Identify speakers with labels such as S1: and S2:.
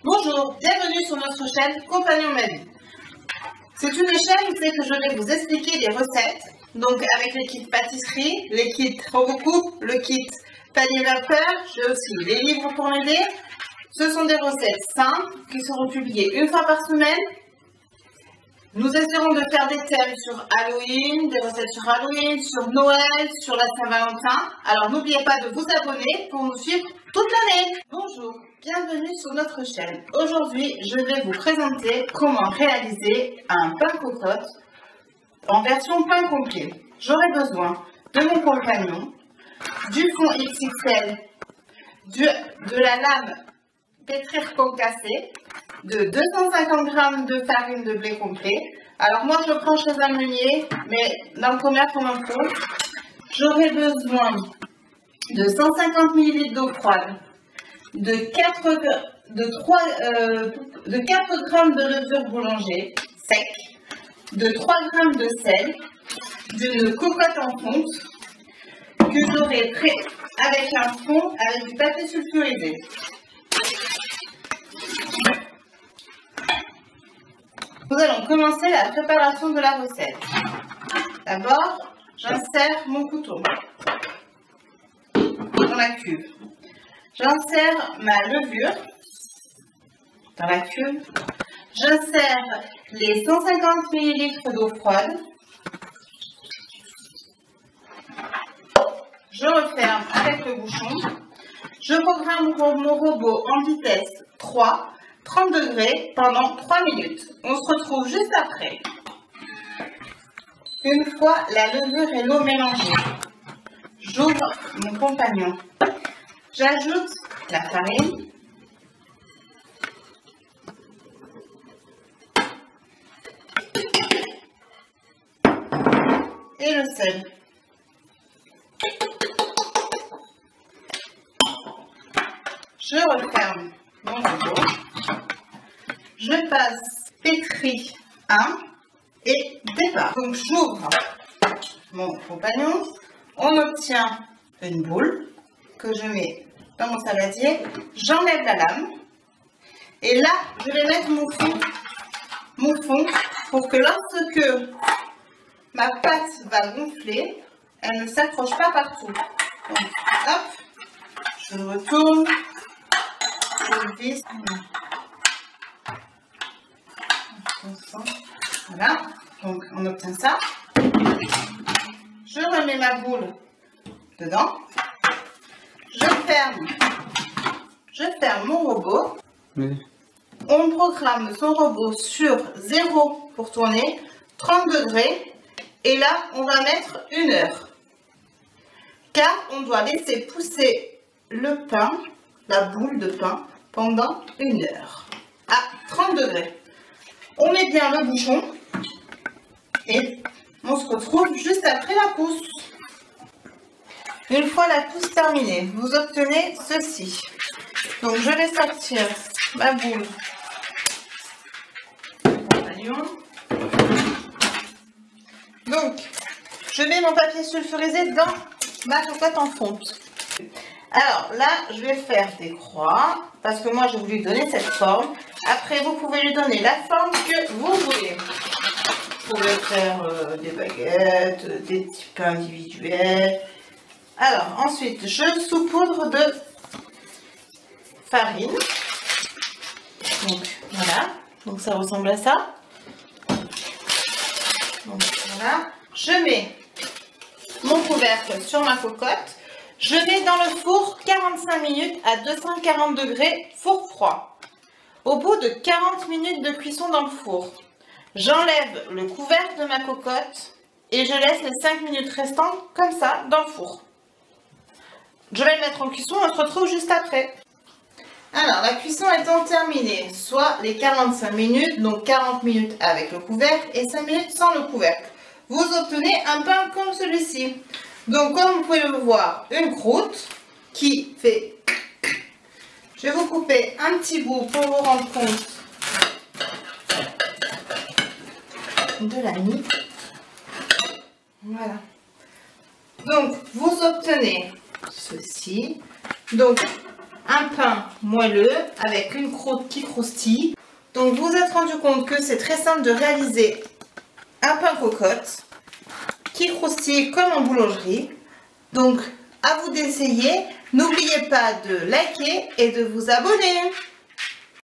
S1: Bonjour, bienvenue sur notre chaîne Compagnon Ma Vie. C'est une chaîne où que je vais vous expliquer des recettes, donc avec les kits pâtisserie, les kits Robocoupe, le kit panier vapeur, j'ai aussi les livres pour m'aider. Ce sont des recettes simples qui seront publiées une fois par semaine. Nous essaierons de faire des thèmes sur Halloween, des recettes sur Halloween, sur Noël, sur la Saint-Valentin. Alors n'oubliez pas de vous abonner pour nous suivre toute l'année. Bonjour, bienvenue sur notre chaîne. Aujourd'hui, je vais vous présenter comment réaliser un pain cocotte en version pain complet. J'aurai besoin de mon compagnon, du fond XXL, de la lame pétrir concassée, de 250 g de farine de blé complet. Alors moi je prends chez un meunier, mais dans le commerce on en faut. J'aurai besoin de 150 ml d'eau froide, de 4 g de levure boulanger sec, de 3 g de sel, d'une cocotte en fonte que j'aurai prêt avec un fond avec du papier sulfurisé. Nous allons commencer la préparation de la recette. D'abord, j'insère mon couteau dans la cuve. J'insère ma levure dans la cuve. J'insère les 150 ml d'eau froide. Je referme avec le bouchon. Je programme mon robot en vitesse 3. 30 degrés pendant 3 minutes. On se retrouve juste après. Une fois la levure et l'eau mélangées, j'ouvre mon compagnon. J'ajoute la farine. Et le sel. Je referme mon robot. Je passe pétri 1 et départ. Donc j'ouvre mon compagnon. On obtient une boule que je mets dans mon saladier. J'enlève la lame. Et là, je vais mettre mon fond pour que lorsque ma pâte va gonfler, elle ne s'accroche pas partout. Donc, hop, je retourne. Je visse. Voilà, donc on obtient ça. Je remets ma boule dedans. Je ferme mon robot. Oui. On programme son robot sur 0 pour tourner, 30 degrés. Et là, on va mettre 1 heure. Car on doit laisser pousser le pain, la boule de pain, pendant 1 heure. À 30 degrés. On met bien le bouchon et on se retrouve juste après la pousse. Une fois la pousse terminée, vous obtenez ceci. Donc je vais sortir ma boule. Donc je mets mon papier sulfurisé dans ma cocotte en fonte. Alors là, je vais faire des croix parce que moi, je vais lui donner cette forme. Après, vous pouvez lui donner la forme que vous voulez. Vous pouvez faire des baguettes, des petits pains individuels. Alors, ensuite, je saupoudre de farine. Donc, voilà. Donc, ça ressemble à ça. Donc, voilà. Je mets mon couvercle sur ma cocotte. Je mets dans le four 45 minutes à 240 degrés, four froid. Au bout de 40 minutes de cuisson dans le four, j'enlève le couvercle de ma cocotte et je laisse les 5 minutes restantes comme ça dans le four. Je vais le mettre en cuisson, on se retrouve juste après. Alors, la cuisson étant terminée, soit les 45 minutes, donc 40 minutes avec le couvercle et 5 minutes sans le couvercle. Vous obtenez un pain comme celui-ci. Donc, comme vous pouvez le voir, une croûte qui fait... Je vais vous couper un petit bout pour vous rendre compte de la mie. Voilà. Donc, vous obtenez ceci. Donc, un pain moelleux avec une croûte qui croustille. Donc vous vous êtes rendu compte que c'est très simple de réaliser un pain cocotte qui croustille comme en boulangerie. Donc à vous d'essayer. N'oubliez pas de liker et de vous abonner.